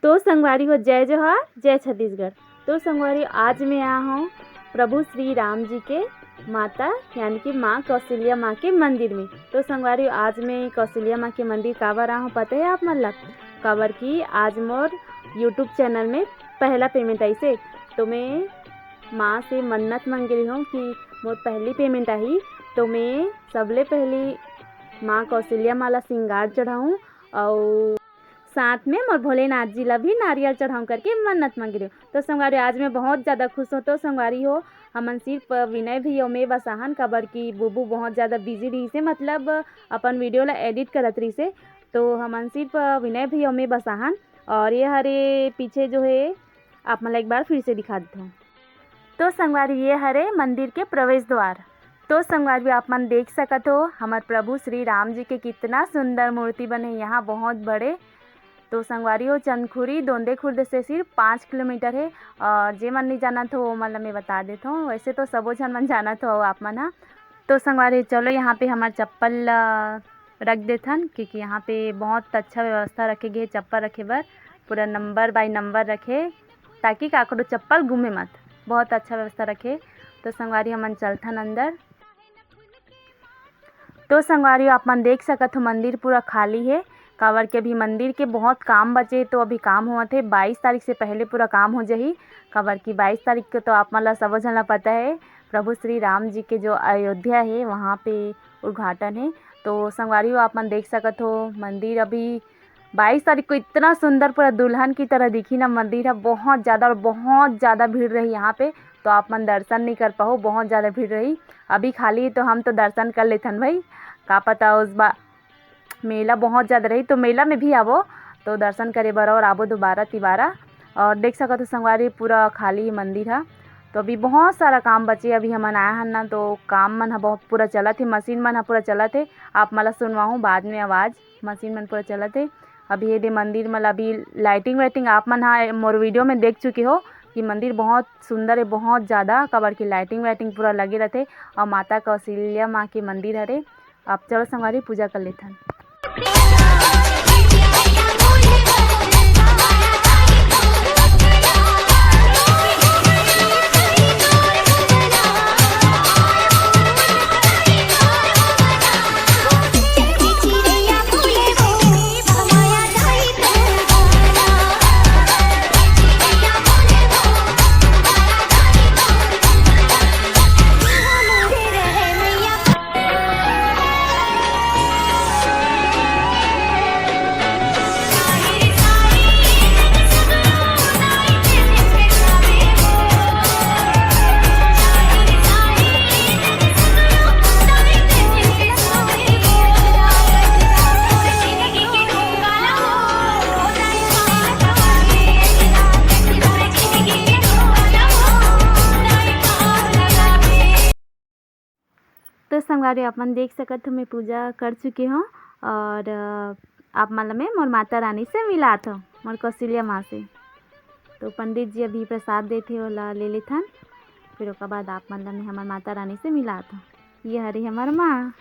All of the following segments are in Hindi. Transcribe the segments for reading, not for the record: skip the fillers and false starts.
तो संगवारी हो जय जोहार जय छत्तीसगढ़। तो संगवारी आज मैं आया हूँ प्रभु श्री राम जी के माता यानी कि माँ कौशल्या माँ के मंदिर में। तो संगवारी आज मैं कौशल्या माँ के मंदिर काबर आया हूँ पता है आप मतलब काबर की आज मोर यूट्यूब चैनल में पहला पेमेंट आई से। तो मैं माँ से मन्नत मांग रही हूँ कि मोर पहली पेमेंट आई तो मैं सबले पहली माँ कौशल्या माँ ला श्रृंगार चढ़ाऊँ और साथ में मोर भोलेनाथ जी ला भी नारियल चढ़ाऊँ करके मन्नत मांग रही हूँ। तो संगवारी आज मैं बहुत ज़्यादा खुश हूँ। तो संगवारी हो हमन सिर्फ विनय भी और मैं बसाहन काबर की बुबू बहुत ज़्यादा बिजी रही से मतलब अपन वीडियो ला एडिट करत रही से। तो हमन सिर्फ विनय भी और मैं बसाहन और ये हरे पीछे जो है आप मतलब एक बार फिर से दिखा देता हूँ। तो संगवारी ये हरे मंदिर के प्रवेश द्वार। तो संगवारी आप मन देख सकत हो हमारे प्रभु श्री राम जी के कितना सुंदर मूर्ति बने यहाँ बहुत बड़े। तो संगवारी हो चंदखुरी दोंदे खुर्द से सिर्फ 5 किलोमीटर है और जे मन नहीं जाना था वो मतलब मैं बता देता हूँ। वैसे तो सबो जन मन जाना था आप मन हाँ। तो संगवारी चलो यहाँ पे हमारे चप्पल रख देथन क्योंकि यहाँ पे बहुत अच्छा व्यवस्था रखे गए चप्पल रखे बर पूरा नंबर बाय नंबर रखे ताकि काकड़ो चप्पल घूमे मत। बहुत अच्छा व्यवस्था रखे। तो संगवारी हमन चलथन अंदर। तो संगवारी आप मन देख सकत हो मंदिर पूरा खाली है काबर के अभी मंदिर के बहुत काम बचे तो अभी काम हुआ थे 22 तारीख से पहले पूरा काम हो जाही काबर की 22 तारीख को तो आप मन ला सब जन ला पता है प्रभु श्री राम जी के जो अयोध्या है वहाँ पे उद्घाटन है। तो संगवारी आप मन देख सकत हो मंदिर अभी 22 तारीख को इतना सुंदर पूरा दुल्हन की तरह दिखी ना मंदिर है बहुत ज़्यादा और बहुत ज़्यादा भीड़ रही यहाँ पे। तो आप मन दर्शन नहीं कर पाओ बहुत ज़्यादा भीड़ रही। अभी खाली तो हम तो दर्शन कर लेथन भाई का पता उस बार मेला बहुत ज़्यादा रही तो मेला में भी आवो तो दर्शन करे बर और आवो दोबारा तिबारा। और देख सकते हो संगवारी पूरा खाली मंदिर है। तो अभी बहुत सारा काम बचे अभी हमन आया हन ना तो काम मन है बहुत पूरा चलत है मशीन मन है पूरा चलत है। आप मला सुनवाऊँ बाद में आवाज़ मशीन मन पूरा चलत है। अभी ये दे मंदिर मतलब अभी लाइटिंग वाइटिंग आप मन हाँ मोर वीडियो में देख चुके हो कि मंदिर बहुत सुंदर है बहुत ज़्यादा काबर की लाइटिंग वाइटिंग पूरा लगे रहते और माता कौशल्या माँ के मंदिर हरे। आप चलो संगवारी पूजा कर लेथन। तो संगवारी आप मन देख सकत हो मैं पूजा कर चुकी हूँ और आप मतलब मैं मोर माता रानी से मिलात हूँ मोर कौशल्या माँ से। तो पंडित जी अभी प्रसाद देते वाला ले लेथन फिर उसके बाद आप मतलब मैं हमार माता रानी से मिलात हूँ। ये हरी हमार माँ।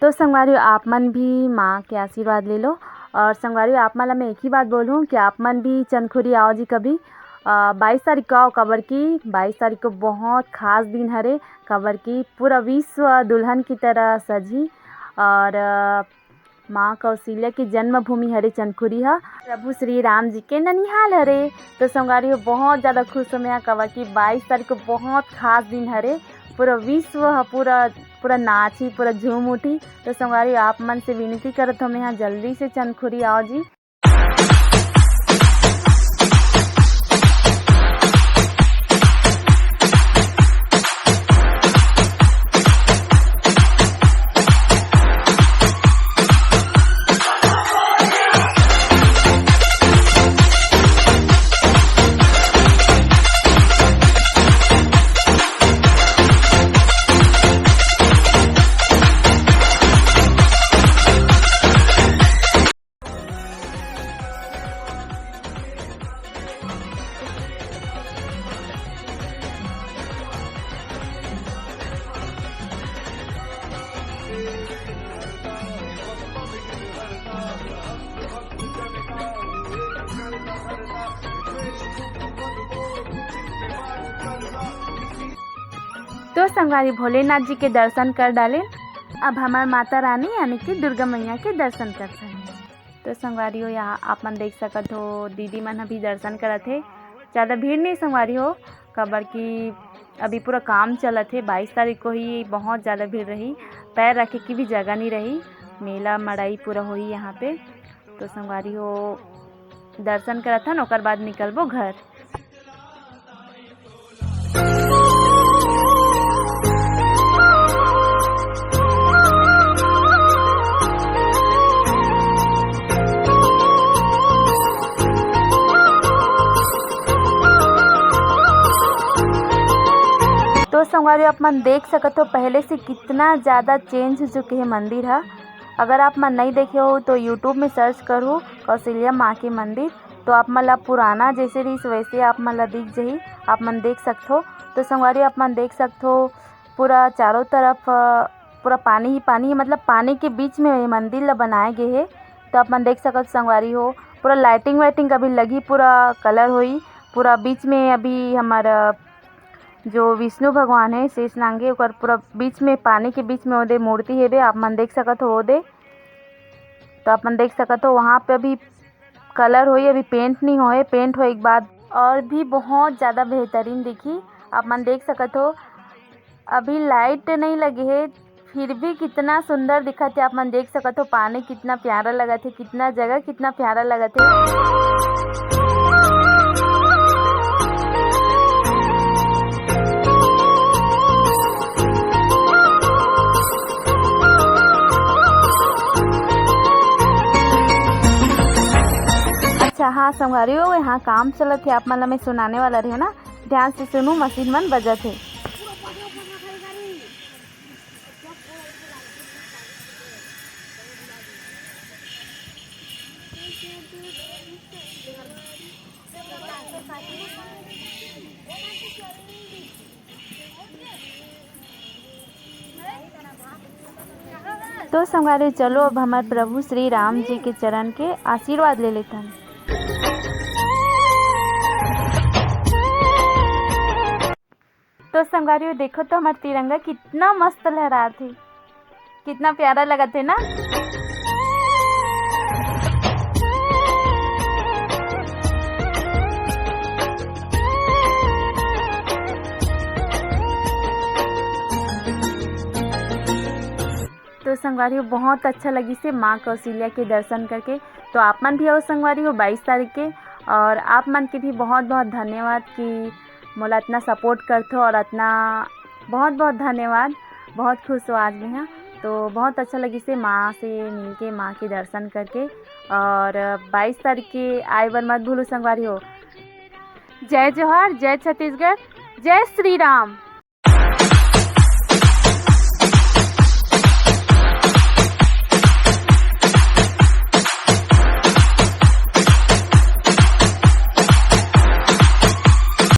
तो संगवारी आप मन भी माँ के आशीर्वाद ले लो। और संगवारी आप मतलब मैं एक ही बात बोलूँ कि आप मन भी चंदखुरी आओ जी कभी 22 तारीख को आओ काबर की 22 तारीख को बहुत ख़ास दिन हरे काबर की पूरा विश्व दुल्हन की तरह सजी और माँ कौशल्या की जन्मभूमि हरे चंदखुरी है प्रभु श्री राम जी के ननिहाल हरे। तो संगवारी हो बहुत ज़्यादा खुश हूँ मैं काबर की 22 तारीख को बहुत ख़ास दिन हरे पूरा विश्व पूरा नाची पूरा झूम उठी। तो संगवारी आप मन से विनती करत हूँ मैं यहाँ जल्दी से चंदखुरी आओ जी। तो संगवारी भोलेनाथ जी के दर्शन कर डाले। अब हमार माता रानी यानी कि दुर्गा मैया के दर्शन कर सकते। तो संगवारी हो यहाँ आप मन देख सकत हो, दीदी मन अभी दर्शन करत थे। ज़्यादा भीड़ नहीं संगवारी हो, कबर की अभी पूरा काम चलत है। 22 तारीख को ही बहुत ज़्यादा भीड़ रही, पैर रखे की भी जगह नहीं रही। मेला मड़ाई पूरा होई यहाँ पे। तो संगवारी हो दर्शन करत हन, ओकर बाद निकलबो घर। तो संगवारी आप मन देख सकत हो पहले से कितना ज़्यादा चेंज हो चुके हैं मंदिर है। अगर आप मन नहीं देखे हो तो यूट्यूब में सर्च करो कौशल्या माँ के मंदिर, तो आप मन ला पुराना जैसे रही वैसे आप मन ला दिख जाही, आप मन देख सकते हो। तो संगवारी आप मन देख सकते हो पूरा चारों तरफ पूरा पानी ही पानी है, मतलब पानी के बीच में ये मंदिर ला बनाए गए है। तो आप मन देख सकते संगवारी हो पूरा लाइटिंग वाइटिंग अभी लगी, पूरा कलर होई पूरा। बीच में अभी हमारा जो विष्णु भगवान है शेष नांगे और पूरा बीच में पानी के बीच में ओदे मूर्ति है बे, आप मन देख सकत हो ओदे। तो आप मन देख सकत हो वहाँ पे अभी कलर होई, अभी पेंट नहीं होए, पेंट हो एक बाद और भी बहुत ज़्यादा बेहतरीन दिखी। आप मन देख सकत हो अभी लाइट नहीं लगे है फिर भी कितना सुंदर दिखत है। आप मन देख सकत हो पानी कितना प्यारा लगत है, कितना जगह कितना प्यारा लगत है। अच्छा हाँ संगवारी हो यहाँ काम चलत है, आप मन ला मैं सुनाने वाला रही ना, ध्यान से सुनू, मशीन मन बजत है। तो संगवारी चलो अब हमारे प्रभु श्री राम जी के चरण के आशीर्वाद ले लेते हैं। तो संगवारी देखो तो हमारा तिरंगा कितना मस्त लहरा थे, कितना प्यारा लगा थे ना। तो संगवारी हो बहुत अच्छा लगी से माँ कौशल्या के दर्शन करके। तो आप मन भी आओ संगवारी हो 22 तारीख के, और आप मन के भी बहुत बहुत धन्यवाद कि मोला इतना सपोर्ट करते हो, और इतना बहुत बहुत धन्यवाद, बहुत खुश हो आज मैं। तो बहुत अच्छा लगी से माँ से मिल के, माँ के दर्शन करके। और 22 तारीख के आए बर मत भूलो संगवारी हो। जय जोहार, जय छत्तीसगढ़, जय श्री राम।